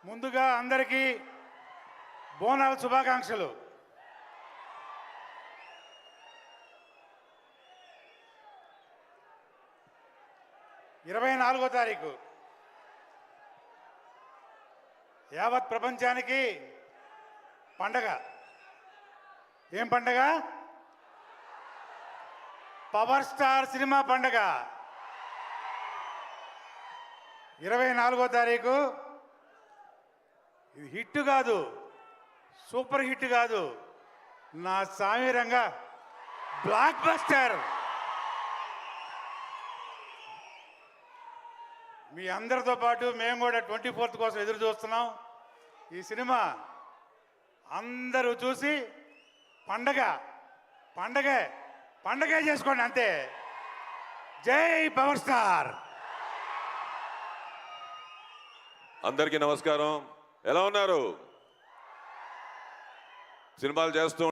ముందుగా అందరికీ బోనాల శుభాకాంక్షలు. ఇరవై 24వ తారీఖు యావత్ ప్రపంచానికి పండగ. ఏం పండగ? పవర్ స్టార్ సినిమా పండగ. 24వ తారీఖు. ఇది హిట్ కాదు, సూపర్ హిట్ కాదు, నా సామీరంగా బ్లాక్ బస్టర్. మీ అందరితో పాటు మేము కూడా 24th కోసం ఎదురు చూస్తున్నాం. ఈ సినిమా అందరూ చూసి పండగే చేసుకోండి అంతే. జై పవర్ స్టార్. అందరికీ నమస్కారం. ఎలా ఉన్నారు? సినిమాలు చేస్తూ